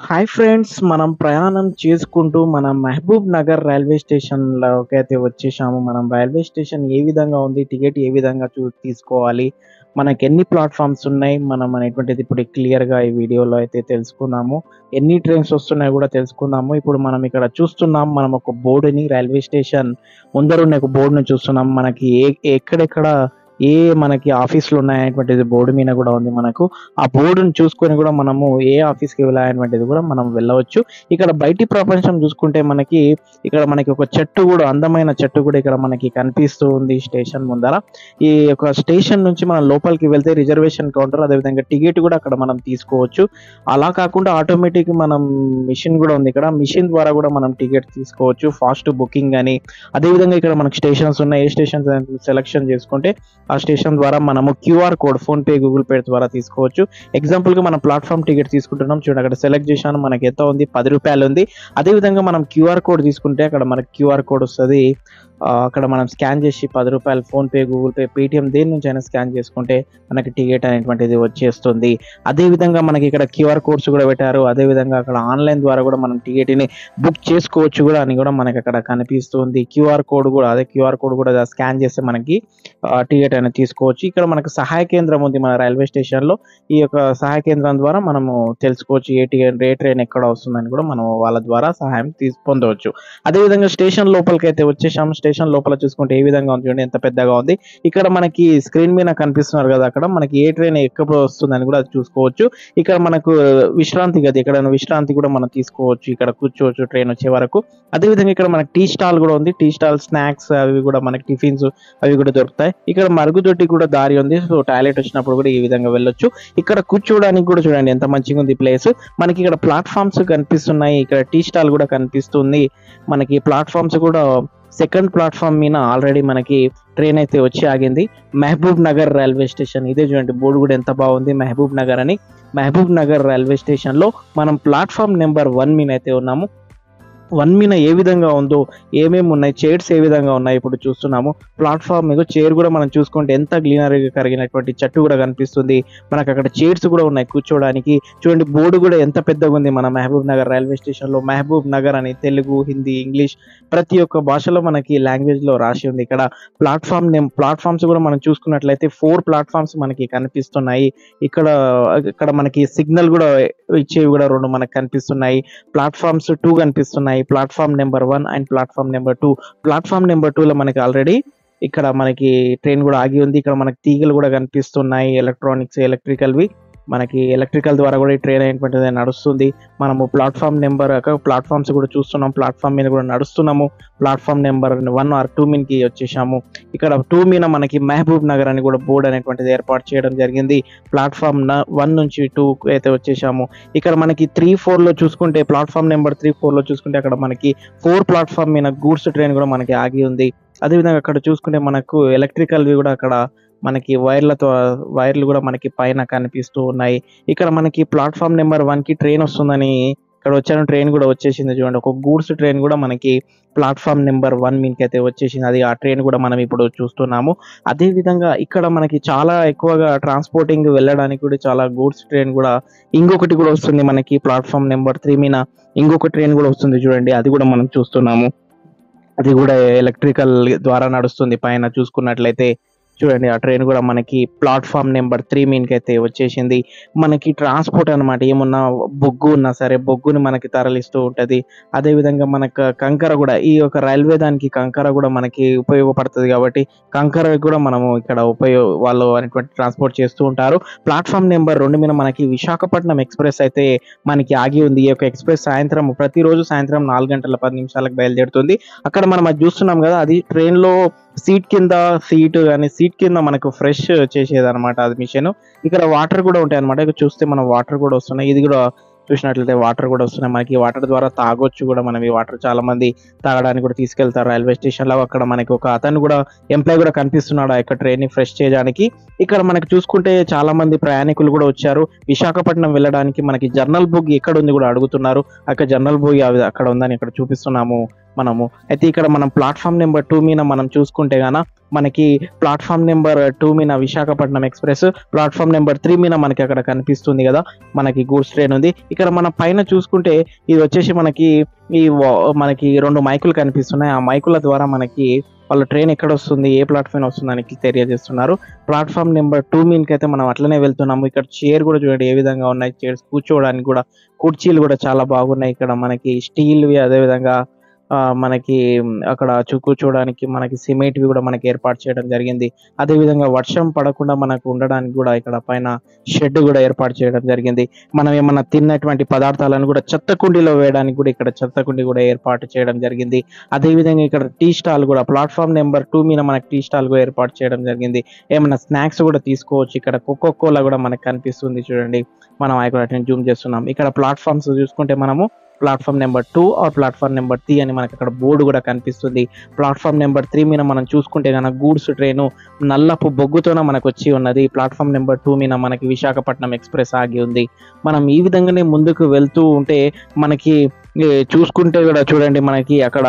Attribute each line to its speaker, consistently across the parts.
Speaker 1: Hi friends, మనం ప్రయాణం చేసుకుంటూ మన మహబూబ్ నగర్ రైల్వే స్టేషన్‌లోకైతే వచ్చేసాము. మనం రైల్వే స్టేషన్ ఏ విధంగా ఉంది? టికెట్ ఏ విధంగా తీసుకోవాలి? మనకెన్ని ప్లాట్‌ఫార్మ్స్ ఉన్నాయి? మనం అనేటువంటిది ఇప్పుడు క్లియర్‌గా ఈ వీడియోలో అయితే తెలుసుకుందాము. ఎన్ని ట్రైన్స్ వస్తున్నాయో కూడా తెలుసుకుందాము. ఇప్పుడు మనం ఇక్కడ చూస్తున్నాం. మనం ఒక బోర్డ్‌ని రైల్వే స్టేషన్ ముందరున్న ఒక బోర్డ్‌ని చూస్తున్నాం. మనకి ఎక్కడెక్కడ మనకి ఆఫీస్‌లు ఉన్నాయనేటువంటిది బోర్డ్ మీద కూడా ఉంది మనకు. ఆ బోర్డుని చూసుకొని కూడా మనము ఏ ఆఫీస్‌కి వెళ్ళాలనేటువంటిది కూడా మనం వెళ్ళవచ్చు. ఇక్కడ బయటి ప్రపంచం చూసుకుంటే మనకి ఒక చెట్టు కూడా అందమైన చెట్టు కూడా ఇక్కడ మనకి కనిపిస్తూ ఉంది స్టేషన్ ముందర. ఈ యొక్క స్టేషన్ నుంచి మనం లోపలికి వెళ్తే రిజర్వేషన్ కౌంటర్, అదేవిధంగా టికెట్ కూడా అక్కడ మనం తీసుకోవచ్చు. అలా కాకుండా ఆటోమేటిక్ మిషన్ కూడా ఉంది ఇక్కడ. మిషన్ ద్వారా కూడా మనం టికెట్ తీసుకోవచ్చు. ఫాస్ట్ బుకింగ్ అని, అదేవిధంగా ఇక్కడ మనకు స్టేషన్స్ ఉన్నాయి. ఏ స్టేషన్స్ సెలెక్షన్ చేసుకుంటే ఆ స్టేషన్ ద్వారా మనము QR code PhonePe, Google pay ద్వారా తీసుకోవచ్చు. ఎగ్జాంపుల్‌గా మనం ప్లాట్‌ఫార్మ్ టికెట్ తీసుకుంటున్నాం. చూడండి, అక్కడ సెలెక్ట్ చేశాను. మనకి ఎంత ఉంది? ₹10 ఉంది. అదే విధంగా మనం క్యూఆర్ కోడ్ తీసుకుంటే అక్కడ మనకి క్యూఆర్ కోడ్ వస్తది. అక్కడ మనం స్కాన్ చేసి ₹10 ఫోన్‌పే, గూగుల్ పే, పేటీఎం దేని నుంచైనా స్కాన్ చేసుకుంటే మనకి టికెట్ అనేటువంటిది వచ్చేస్తుంది. అదే విధంగా మనకి ఇక్కడ క్యూఆర్ కోడ్స్ కూడా పెట్టారు. అదే విధంగా అక్కడ ఆన్‌లైన్ ద్వారా కూడా మనం టికెట్‌ని బుక్ చేసుకోవచ్చు కూడా అని కూడా మనకి అక్కడ కనిపిస్తుంది. క్యూఆర్ కోడ్ కూడా స్కాన్ చేస్తే మనకి టికెట్ అనేది తీసుకోవచ్చు. ఇక్కడ మనకు సహాయ కేంద్రం ఉంది మన రైల్వే స్టేషన్‌లో. ఈ యొక్క సహాయ కేంద్రం ద్వారా మనము తెలుసుకోవచ్చు ఏ ట్రైన్ ఎక్కడ వస్తుందని కూడా మనం వాళ్ళ ద్వారా సహాయం పొందవచ్చు. అదేవిధంగా స్టేషన్ లోపలికైతే వచ్చేసాము. స్టేషన్ లోపల చూసుకుంటే ఏ విధంగా ఉంది చూడండి, ఎంత పెద్దగా ఉంది. ఇక్కడ మనకి స్క్రీన్ మీద కనిపిస్తున్నారు కదా, అక్కడ మనకి ఏ ట్రైన్ ఎప్పుడు వస్తుందని కూడా అది చూసుకోవచ్చు. ఇక్కడ మనకు విశ్రాంతి గది, ఎక్కడైనా విశ్రాంతి కూడా మనం తీసుకోవచ్చు. ఇక్కడ కూర్చోవచ్చు ట్రైన్ వచ్చే వరకు. అదేవిధంగా ఇక్కడ మనకి టీ స్టాల్ కూడా ఉంది. టీ స్టాల్ స్నాక్స్ అవి కూడా మనకి టిఫిన్స్ అవి కూడా దొరుకుతాయి. ఇక్కడ మరుగుదొడ్డి కూడా దారి ఉంది. సో టాయిలెట్ వచ్చినప్పుడు కూడా ఈ విధంగా వెళ్ళొచ్చు. ఇక్కడ కూర్చోవడానికి కూడా చూడండి ఎంత మంచిగా ఉంది ప్లేస్. మనకి ఇక్కడ ప్లాట్‌ఫార్మ్స్ కనిపిస్తున్నాయి. ఇక్కడ టీ స్టాల్ కూడా కనిపిస్తుంది. మనకి ప్లాట్‌ఫార్మ్స్ కూడా సెకండ్ ప్లాట్‌ఫార్మ్ మీద ఆల్రెడీ మనకి ట్రైన్ అయితే వచ్చి ఆగింది. మహబూబ్ నగర్ రైల్వే స్టేషన్ ఇదే చూడండి, బోర్డ్ కూడా ఎంత బాగుంది, మహబూబ్ నగర్ అని. మహబూబ్ నగర్ రైల్వే స్టేషన్‌లో మనం ప్లాట్‌ఫార్మ్ నెంబర్ 1 మీద అయితే ఉన్నాము. 1 మీద ఏ విధంగా ఉందో, ఏమేమి ఉన్నాయి, చైర్స్ ఏ విధంగా ఉన్నాయి ఇప్పుడు చూస్తున్నాము. ప్లాట్‌ఫార్మ్ మీద చైర్ కూడా మనం చూసుకుంటే ఎంత గ్రీనరీగా కరిగినటువంటి చెట్టు కూడా కనిపిస్తుంది. మనకు అక్కడ చైర్స్ కూడా ఉన్నాయి కూర్చోవడానికి. చూడండి, బోర్డు కూడా ఎంత పెద్దగా ఉంది మన మహబూబ్ నగర్ రైల్వే స్టేషన్‌లో. మహబూబ్ నగర్ అని తెలుగు, హిందీ, ఇంగ్లీష్ ప్రతి ఒక్క భాషలో మనకి లాంగ్వేజ్‌లో రాసి ఉంది. ఇక్కడ ప్లాట్‌ఫార్మ్స్ కూడా మనం చూసుకున్నట్లయితే 4 ప్లాట్‌ఫార్మ్స్ మనకి కనిపిస్తున్నాయి. ఇక్కడ ఇక్కడ మనకి సిగ్నల్ కూడా ఇచ్చేవి కూడా 2 మనకు కనిపిస్తున్నాయి. ప్లాట్‌ఫార్మ్స్ 2 కనిపిస్తున్నాయి. Platform number 1 and platform number 2. Platform number 2లో మనకి ఆల్రెడీ ఇక్కడ మనకి ట్రైన్ కూడా ఆగి ఉంది. ఇక్కడ మనకి తీగలు కూడా కనిపిస్తున్నాయి. ఎలక్ట్రికల్‌వి. మనకి ఎలక్ట్రికల్ ద్వారా కూడా ఈ ట్రైన్ అనేటువంటిది నడుస్తుంది. మనము ప్లాట్‌ఫార్మ్స్ కూడా చూస్తున్నాం. ప్లాట్‌ఫార్మ్ మీద కూడా నడుస్తున్నాము. ప్లాట్‌ఫార్మ్ నెంబర్ 1 ఆర్ 2 మీదకి వచ్చేసాము. ఇక్కడ 2 మీద మనకి మహబూబ్ నగర్ అని కూడా బోర్డ్ అనేటువంటిది ఏర్పాటు చేయడం జరిగింది. ప్లాట్‌ఫార్మ్ 1 నుంచి 2 అయితే వచ్చేసాము. ఇక్కడ మనకి 3, 4లో చూసుకుంటే ప్లాట్‌ఫార్మ్ నెంబర్ 3, 4లో చూసుకుంటే అక్కడ మనకి 4 ప్లాట్‌ఫార్మ్ మీద గూడ్స్ ట్రైన్ కూడా మనకి ఆగి ఉంది. అదేవిధంగా అక్కడ చూసుకుంటే మనకు ఎలక్ట్రికల్‌వి కూడా అక్కడ మనకి వైర్లు కూడా మనకి పైన కనిపిస్తూ ఉన్నాయి. ఇక్కడ మనకి ప్లాట్‌ఫార్మ్ నెంబర్ 1కి ట్రైన్ వస్తుందని ఇక్కడ వచ్చాను. ట్రైన్ కూడా వచ్చేసింది చూడండి. ఒక గూడ్స్ ట్రైన్ కూడా మనకి ప్లాట్‌ఫార్మ్ నెంబర్ 1 మీదకైతే వచ్చేసింది. ఆ ట్రైన్ కూడా మనం ఇప్పుడు చూస్తున్నాము. అదే విధంగా ఇక్కడ మనకి చాలా ఎక్కువగా ట్రాన్స్‌పోర్టింగ్ వెళ్ళడానికి కూడా చాలా గూడ్స్ ట్రైన్ కూడా ఇంకొకటి కూడా వస్తుంది మనకి ప్లాట్‌ఫార్మ్ నెంబర్ 3 మీద. ఇంకొక ట్రైన్ కూడా వస్తుంది చూడండి. అది కూడా మనం చూస్తున్నాము. అది కూడా ఎలక్ట్రికల్ ద్వారా నడుస్తుంది. పైన చూసుకున్నట్లయితే చూడండి, ఆ ట్రైన్ కూడా మనకి ప్లాట్‌ఫార్మ్ నెంబర్ 3 మీదకైతే వచ్చేసింది. మనకి ట్రాన్స్‌పోర్ట్ అనమాట. ఏమున్నా బొగ్గు ఉన్నా సరే బొగ్గుని మనకి తరలిస్తూ ఉంటది. అదే విధంగా మనకు కంకర కూడా, ఈ యొక్క రైల్వే దానికి కంకర కూడా మనకి ఉపయోగపడుతది కాబట్టి కంకర కూడా మనము ఇక్కడ వాళ్ళు అనేటువంటి ట్రాన్స్‌పోర్ట్ చేస్తూ ఉంటారు. ప్లాట్‌ఫార్మ్ నెంబర్ 2 మీద మనకి విశాఖపట్నం ఎక్స్‌ప్రెస్ అయితే మనకి ఆగి ఉంది. ఈ యొక్క ఎక్స్‌ప్రెస్ ప్రతిరోజు సాయంత్రం 4 గంటల 10 నిమిషాలకు బయలుదేరుతుంది. అక్కడ మనం అది చూస్తున్నాం కదా, అది ట్రైన్‌లో సీట్ కింద మనకు ఫ్రెష్ చేసేదనమాట అది మిషను. ఇక్కడ వాటర్ కూడా ఉంటాయన్నమాట. ఇక్కడ చూస్తే మనం వాటర్ కూడా వస్తున్నాయి. ఇది కూడా చూసినట్లయితే వాటర్ కూడా వస్తున్నాయి. మనకి ఈ వాటర్ ద్వారా తాగొచ్చు కూడా మనం. ఈ వాటర్ చాలా మంది తాగడానికి కూడా తీసుకెళ్తారు రైల్వే స్టేషన్‌లో. అక్కడ మనకి ఒక అతను కూడా, ఎంప్లాయ్ కూడా కనిపిస్తున్నాడు ఆ యొక్క ట్రైన్‌ని ఫ్రెష్ చేయడానికి. ఇక్కడ మనకి చూసుకుంటే చాలా మంది ప్రయాణికులు కూడా వచ్చారు. విశాఖపట్నం వెళ్ళడానికి మనకి జనరల్ బోగి ఎక్కడుంది కూడా అడుగుతున్నారు. అక్కడ జనరల్ బోగి అక్కడ ఉందని ఇక్కడ చూపిస్తున్నాము. మనము. అయితే ఇక్కడ మనం ప్లాట్‌ఫార్మ్ నెంబర్ 2 మీద మనం చూసుకుంటే గాన మనకి ప్లాట్‌ఫార్మ్ నెంబర్ 2 మీద విశాఖపట్నం ఎక్స్‌ప్రెస్, ప్లాట్‌ఫార్మ్ నెంబర్ 3 మీద మనకి అక్కడ కనిపిస్తుంది గదా! మనకి గూడ్స్ ట్రైన్ ఉంది. ఇక్కడ మన పైన చూసుకుంటే ఇది వచ్చేసి మనకి ఈ వా మనకి 2 మైకులు కనిపిస్తున్నాయి. ఆ మైకుల ద్వారా మనకి వాళ్ళ ట్రైన్ ఎక్కడొస్తుంది, ఏ ప్లాట్‌ఫామ్ వస్తుందని తెలియజేస్తున్నారు. ప్లాట్‌ఫార్మ్ నెంబర్ 2 మీదకైతే మనం అట్లనే వెళ్తున్నాము. ఇక్కడ చైర్ గూడా చూడండి ఏ విధంగా ఉన్నాయి. చైర్స్ కూర్చోవడానికి గూడా కుర్చీలు గూడా చాలా బాగున్నాయి. ఇక్కడ మనకి స్టీల్‌వి అదే విధంగా మనకి అక్కడ కూర్చోవడానికి మనకి సిమెంట్‌వి గూడా మనకి ఏర్పాటు చేయడం జరిగింది. అదే విధంగా వర్షం పడకుండా మనకు ఉండడానికి గూడా ఇక్కడ పైన షెడ్ గూడా ఏర్పాటు చేయడం జరిగింది. మనం ఏమన్నా తిన్నటువంటి పదార్థాలను గూడా చెత్త కుండీలో వేయడానికి గూడా ఇక్కడ చెత్త కుండీ గూడా ఏర్పాటు చేయడం జరిగింది. అదే విధంగా ఇక్కడ టీ స్టాల్ గూడా ప్లాట్‌ఫార్మ్ నెంబర్ 2 మీద మనకి టీ స్టాల్ గూడా ఏర్పాటు చేయడం జరిగింది. ఏమన్నా స్నాక్స్ గూడా తీసుకోవచ్చు. ఇక్కడ కోకో కోలా గూడా మనకు కనిపిస్తుంది చూడండి. మనం ఇక్కడ జూమ్ చేస్తున్నాం. ఇక్కడ ప్లాట్‌ఫార్మ్స్ చూసుకుంటే మనము platform number 2 or platform number 3 అని మనకక్కడ బోర్డ్ గూడా కనిపిస్తుంది. ప్లాట్‌ఫార్మ్ నెంబర్ 3 మీద మనం చూసుకుంటే గనక గూడ్స్ ట్రైను నల్లపు బొగ్గుతోన మనకొచ్చి ఉన్నది. ప్లాట్‌ఫార్మ్ నెంబర్ 2 మీద మనకి విశాఖపట్నం ఎక్స్‌ప్రెస్ ఆగి ఉంది. మనం ఈ విధంగానే ముందుకు వెళ్తూ ఉంటే మనకి చూసుకుంటే గూడా చూడండి మనకి అక్కడ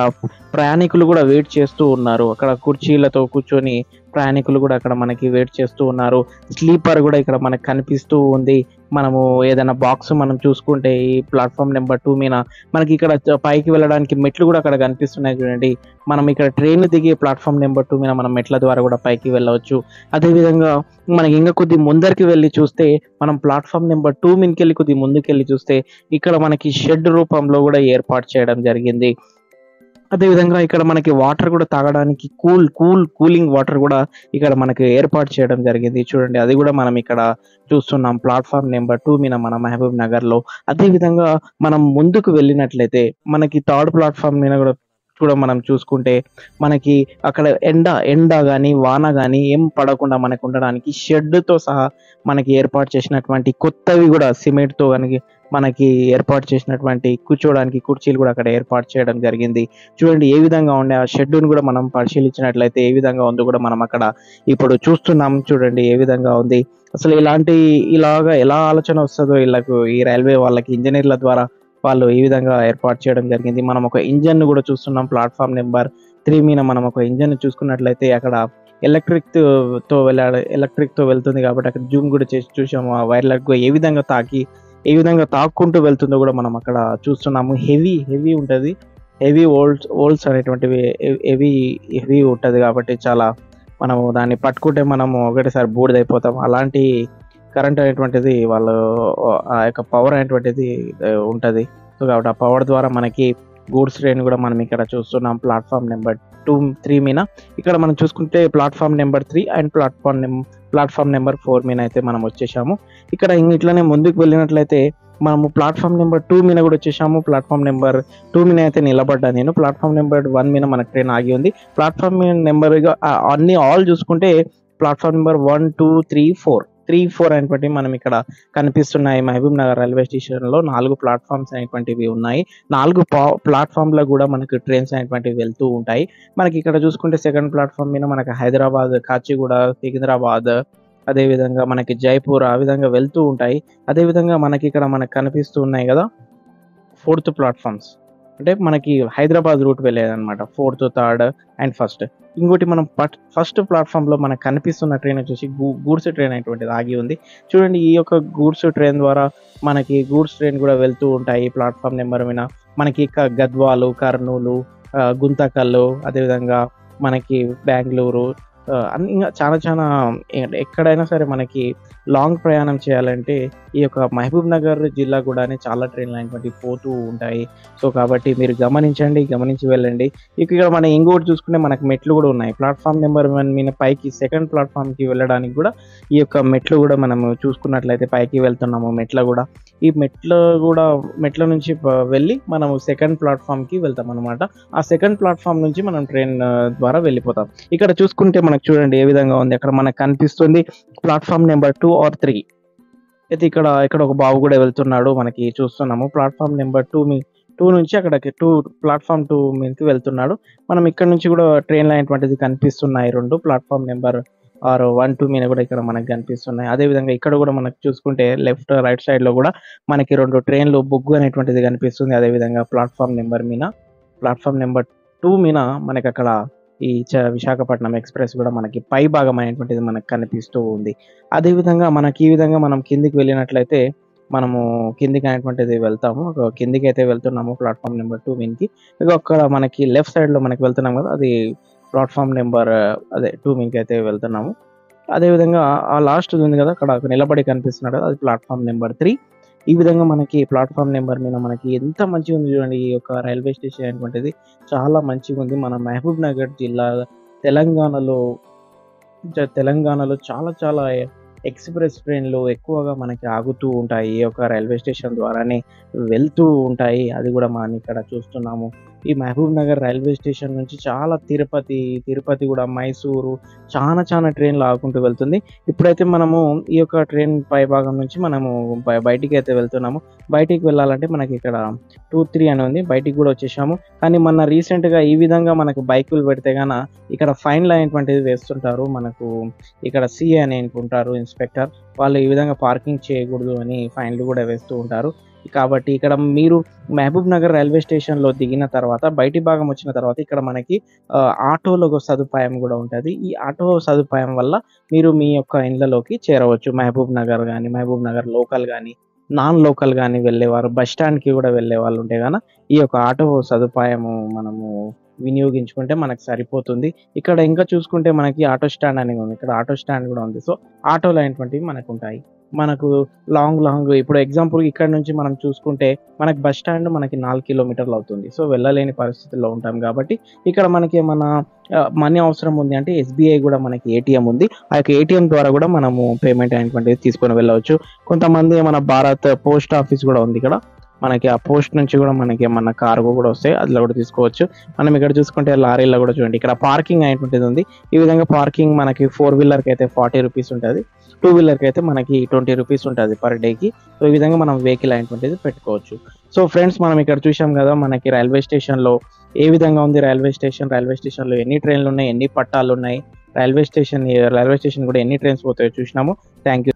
Speaker 1: ప్రయాణికులు గూడా వెయిట్ చేస్తూ ఉన్నారు. అక్కడ కుర్చీలతో కూర్చొని ప్రయాణికులు గూడా అక్కడ మనకి వెయిట్ చేస్తూ ఉన్నారు. స్లీపర్ గూడా ఇక్కడ మనకు కనిపిస్తూ ఉంది. మనము ఏదైనా బాక్స్ మనం చూసుకుంటే ఈ ప్లాట్‌ఫార్మ్ నెంబర్ 2 మీద మనకి ఇక్కడ పైకి వెళ్ళడానికి మెట్లు గూడా అక్కడ కనిపిస్తున్నాయి చూడండి. మనం ఇక్కడ ట్రైన్ దిగి ప్లాట్‌ఫార్మ్ నెంబర్ 2 మీద మనం మెట్ల ద్వారా గూడా పైకి వెళ్ళవచ్చు. అదే విధంగా మనకి ఇంకా కొద్దిగా ముందరికి వెళ్లి చూస్తే మనం ప్లాట్‌ఫార్మ్ నెంబర్ 2 మీదకెళ్ళి కొద్దిగా ముందుకెళ్ళి చూస్తే ఇక్కడ మనకి షెడ్ రూపంలో గూడా ఏర్పాటు చేయడం జరిగింది. అదే విధంగా ఇక్కడ మనకి వాటర్ గూడా తాగడానికి కూలింగ్ వాటర్ గూడా ఇక్కడ మనకి ఏర్పాటు చేయడం జరిగింది. చూడండి అది గూడా మనం ఇక్కడ చూస్తున్నాం. ప్లాట్‌ఫార్మ్ నెంబర్ 2 మీద మన మహబూబ్ నగర్‌లో. అదే విధంగా మనం ముందుకు వెళ్ళినట్లయితే మనకి థర్డ్ ప్లాట్‌ఫార్మ్ మీద కూడా మనం చూసుకుంటే మనకి అక్కడ ఎండ గాని, వాన గాని ఏం పడకుండా మనకు ఉండడానికి షెడ్‌తో సహా మనకి ఏర్పాటు చేసినటువంటి కొత్తవి గూడా సిమెంట్‌తో మనకి ఏర్పాటు చేసినటువంటి కూర్చోవడానికి కుర్చీలు గూడా అక్కడ ఏర్పాటు చేయడం జరిగింది. చూడండి ఏ విధంగా ఉండే ఆ షెడ్‌ని గూడా మనం పరిశీలించినట్లయితే ఏ విధంగా ఉందో గూడా మనం అక్కడ ఇప్పుడు చూస్తున్నాం. చూడండి ఏ విధంగా ఉంది. అసలు ఇలాగా ఎలా ఆలోచన వస్తదో ఈళ్ళకు ఈ రైల్వే వాళ్ళకి ఇంజినీర్ల ద్వారా వాళ్ళు ఈ విధంగా ఏర్పాటు చేయడం జరిగింది. మనం ఒక ఇంజిన్‌ని గూడా చూస్తున్నాం. ప్లాట్‌ఫార్మ్ నెంబర్ 3 మీద మనం ఒక ఇంజిన్‌ని చూసుకున్నట్లయితే అక్కడ ఎలక్ట్రిక్‌తో వెళ్తుంది కాబట్టి అక్కడ జూమ్ గూడా చేసి చూసాము. ఆ వైర్‌లకు ఏ విధంగా తాక్కుంటూ వెళ్తుందో గూడా మనం అక్కడ చూస్తున్నాము. హెవీ ఉంటది. వోల్ట్స్ అనేటువంటివి హెవీ హెవీ ఉంటది కాబట్టి చాలా మనము దాన్ని పట్టుకుంటే మనము ఒకటేసారి బూడిదైపోతాం. అలాంటి కరెంట్ అనేటువంటిది వాళ్ళు ఆ యొక్క పవర్ అనేటువంటిది ఉంటది. సో, కాబట్టి ఆ పవర్ ద్వారా మనకి గూడ్స్ ట్రైన్ గూడా మనం ఇక్కడ చూస్తున్నాం. ప్లాట్‌ఫార్మ్ నెంబర్ 3 మీద ఇక్కడ మనం చూసుకుంటే platform number 3 and platform number 4 మీద అయితే మనం వచ్చేసాము. ఇక్కడ ఇట్లనే ముందుకు వెళ్ళినట్లయితే మనము ప్లాట్‌ఫార్మ్ నెంబర్ 2 మీద గూడా వచ్చేసాము. ప్లాట్‌ఫార్మ్ నెంబర్ 2 మీద అయితే నిలబడ్డా నేను. ప్లాట్‌ఫార్మ్ నెంబర్ 1 మీద మనకు ట్రైన్ ఆగి ఉంది. ప్లాట్‌ఫార్మ్ నెంబర్‌గా అన్ని ఆల్ చూసుకుంటే ప్లాట్‌ఫార్మ్ నెంబర్ 1, 2, 3, 4 అనేటువంటివి మనం ఇక్కడ కనిపిస్తున్నాయి. మహబూబ్ నగర్ రైల్వే స్టేషన్‌లో 4 ప్లాట్‌ఫార్మ్స్ అనేటువంటివి ఉన్నాయి. 4 ప్లాట్‌ఫార్మ్‌లో గూడా మనకు ట్రైన్స్ అనేటువంటివి వెళ్తూ ఉంటాయి. మనకి ఇక్కడ చూసుకుంటే సెకండ్ ప్లాట్‌ఫార్మ్ మీద మనకు హైదరాబాద్, కాచిగూడ, సికింద్రాబాద్ అదే విధంగా మనకి జైపూర్ ఆ విధంగా వెళ్తూ ఉంటాయి. అదే విధంగా మనకు కనిపిస్తూ ఉన్నాయి గదా! Fourth platforms. అంటే మనకి హైదరాబాద్ రూట్ వెళ్ళేదన్నమాట. Fourth, third and first. ఇంకోటి మనం ఫస్ట్ ప్లాట్‌ఫార్మ్‌లో మనకు కనిపిస్తున్న ట్రైన్ వచ్చేసి గూడ్స్ ట్రైన్ అనేటువంటిది ఆగి ఉంది. చూడండి ఈ యొక్క గూడ్స్ ట్రైన్ ద్వారా మనకి గూడ్స్ ట్రైన్ గూడా వెళ్తూ ఉంటాయి ప్లాట్‌ఫార్మ్ నెంబర్ మీద. మనకి గద్వాలు, కర్నూలు, గుంతకల్లు అదేవిధంగా మనకి బెంగుళూరు అన్ని ఇంగా చాలా ఎక్కడైనా సరే మనకి లాంగ్ ప్రయాణం చేయాలంటే ఈ యొక్క మహబూబ్ నగర్ జిల్లా గూడానే చాలా ట్రైన్‌లు అనేటువంటివి పోతూ ఉంటాయి. సో, కాబట్టి మీరు గమనించి వెళ్ళండి. ఇక్కడ మనం ఇంకోటి చూసుకుంటే మనకు మెట్లు గూడా ఉన్నాయి. ప్లాట్‌ఫార్మ్ నెంబర్ 1 మీద పైకి సెకండ్ ప్లాట్‌ఫార్మ్‌కి వెళ్ళడానికి గూడా ఈ యొక్క మెట్లు గూడా మనము చూసుకున్నట్లయితే పైకి వెళ్తున్నాము ఈ మెట్ల నుంచి వెళ్ళి మనము సెకండ్ ప్లాట్‌ఫార్మ్‌కి వెళ్తామనమాట. ఆ సెకండ్ ప్లాట్‌ఫార్మ్ నుంచి మనం ట్రైన్ ద్వారా వెళ్ళిపోతాం. ఇక్కడ చూసుకుంటే మనకు చూడండి ఏ విధంగా ఉంది. అక్కడ మనకు కనిపిస్తుంది ప్లాట్‌ఫార్మ్ నెంబర్ 2 ఆర్ 3 అయితే ఇక్కడ ఒక బాబు గూడా వెళ్తున్నాడు. మనకి చూస్తున్నాము. ప్లాట్‌ఫార్మ్ నెంబర్ 2 నుంచి అక్కడికి ప్లాట్‌ఫార్మ్ 2 మీదకి వెళ్తున్నాడు. మనం ఇక్కడ నుంచి గూడా ట్రైన్‌లు అనేటువంటిది కనిపిస్తున్నాయి 2 ప్లాట్‌ఫార్మ్ నెంబర్ 1, 2 మీద గూడా ఇక్కడ మనకు కనిపిస్తున్నాయి. అదే విధంగా ఇక్కడ గూడా మనకు చూసుకుంటే రైట్ సైడ్‌లో గూడా మనకి 2 ట్రైన్‌లు బొగ్గు అనేటువంటిది కనిపిస్తుంది. అదే విధంగా ప్లాట్‌ఫార్మ్ నెంబర్ 2 మీన మనకక్కడ ఈ విశాఖపట్నం ఎక్స్‌ప్రెస్ గూడా మనకి పై భాగం అనేటువంటిది మనకు కనిపిస్తూ ఉంది. అదే విధంగా మనకి ఈ విధంగా మనం కిందికి వెళ్ళినట్లయితే మనము కిందికి అనేటువంటిది వెళ్తాము. కిందికైతే వెళ్తున్నాము ప్లాట్‌ఫార్మ్ నెంబర్ 2 మీదకి. ఇగో అక్కడ మనకి లెఫ్ట్ సైడ్‌లో మనకి వెళ్తున్నాం గదా! అది ప్లాట్‌ఫార్మ్ నెంబర్ అదే 2 మీదకైతే వెళ్తున్నాము. అదే విధంగా ఆ లాస్ట్‌ది ఉంది గదా! అక్కడ నిలబడి కనిపిస్తున్నాడు కదా! అది ప్లాట్‌ఫార్మ్ నెంబర్ 3. ఈ విధంగా మనకి ప్లాట్‌ఫార్మ్ నెంబర్ మీద మనకి ఎంత మంచిగుంది చూడండి. ఈ యొక్క రైల్వే స్టేషన్ అనేటువంటిది చాలా మంచిగుంది. మన మహబూబ్ నగర్ జిల్లా తెలంగాణలో తెలంగాణలో చాలా చాలా ఎక్స్‌ప్రెస్ ట్రైన్‌లు ఎక్కువగా మనకి ఆగుతూ ఉంటాయి. ఈ యొక్క రైల్వే స్టేషన్ ద్వారానే వెళ్తూ ఉంటాయి. అది గూడా మనం ఇక్కడ చూస్తున్నాము. ఈ మహబూబ్ నగర్ రైల్వే స్టేషన్ నుంచి చాలా తిరుపతి గూడా, మైసూరు చానా ట్రైన్‌లు ఆగుకుంటూ వెళ్తుంది. ఇప్పుడైతే మనము ఈ యొక్క ట్రైన్ పైభాగం నుంచి మనము బయటికైతే వెళ్తున్నాము. బయటికి వెళ్ళాలంటే మనకిక్కడ 2, 3 అని ఉంది. బయటికి గూడా వచ్చేసాము. కానీ మొన్న రీసెంట్‌గా ఈ విధంగా మనకు బైకులు పెడితే ఇక్కడ ఫైన్‌లు అనేటువంటివి వేస్తుంటారు. మనకు ఇక్కడ సీఏ అని ఉంటారు ఇన్స్‌పెక్టర్. వాళ్ళు ఈ విధంగా పార్కింగ్ చేయకూడదు అని ఫైన్‌లు గూడా వేస్తూ ఉంటారు. కాబట్టి ఇక్కడ మీరు మహబూబ్ నగర్ రైల్వే స్టేషన్‌లో దిగిన తర్వాత బయటి భాగం వచ్చిన తర్వాత ఇక్కడ మనకి ఆటోల సదుపాయం గూడా ఉంటది. ఈ ఆటో సదుపాయం వల్ల మీరు మీ యొక్క ఇండ్లలోకి చేరవచ్చు. మహబూబ్ నగర్ గాని, మహబూబ్ నగర్ లోకల్ గాని, నాన్ లోకల్ గాని వెళ్ళేవారు బస్ స్టాండ్‌కి గూడా వెళ్ళేవాళ్ళుంటే ఈ యొక్క ఆటో సదుపాయము మనము వినియోగించుకుంటే మనకు సరిపోతుంది. ఇక్కడ ఇంకా చూసుకుంటే మనకి ఆటో స్టాండ్ అని ఉంది. ఇక్కడ ఆటో స్టాండ్ గూడా ఉంది. సో, ఆటోలు అనేటువంటివి మనకుంటాయి. మనకు లాంగ్ ఇప్పుడు ఎగ్జాంపుల్ ఇక్కడ నుంచి మనం చూసుకుంటే మనకు బస్ స్టాండ్ మనకి 4 కిలోమీటర్లు అవుతుంది. సో, వెళ్ళలేని పరిస్థితుల్లో ఉంటాం గాబట్టి ఇక్కడ మనకేమన్నా మనీ అవసరం ఉంది అంటే ఎస్‌బీఐ గూడా మనకి ఏటీఎం ఉంది. ఆ యొక్క ఏటీఎం ద్వారా గూడా మనము పేమెంట్ అనేటువంటిది తీసుకొని వెళ్ళవచ్చు. కొంతమంది మన భారత్ పోస్ట్ ఆఫీస్ గూడా ఉంది ఇక్కడ. మనకి ఆ పోస్ట్ నుంచి గూడా మనకేమన్నా కార్గో గూడా వస్తాయి. అందులో గూడా తీసుకోవచ్చు. మనం ఇక్కడ చూసుకుంటే లారీల్లో గూడా చూడండి. ఇక్కడ పార్కింగ్ అనేటువంటిది ఉంది. ఈ విధంగా పార్కింగ్ మనకి 4 వీలర్‌కైతే ₹40 ఉంటది. 2 వీలర్‌కైతే మనకి ₹20 ఉంటది పర్ డేకి. సో, ఈ విధంగా మనం వెహికల్ అనేటువంటిది పెట్టుకోవచ్చు. సో, ఫ్రెండ్స్ మనం ఇక్కడ చూసాం గదా! మనకి రైల్వే స్టేషన్‌లో ఏ విధంగా ఉంది రైల్వే స్టేషన్, రైల్వే స్టేషన్‌లో ఎన్ని ట్రైన్‌లున్నాయి, ఎన్ని పట్టాలున్నాయి, రైల్వే స్టేషన్ గూడా ఎన్ని ట్రైన్స్ పోతాయో చూసినాము. Thank you.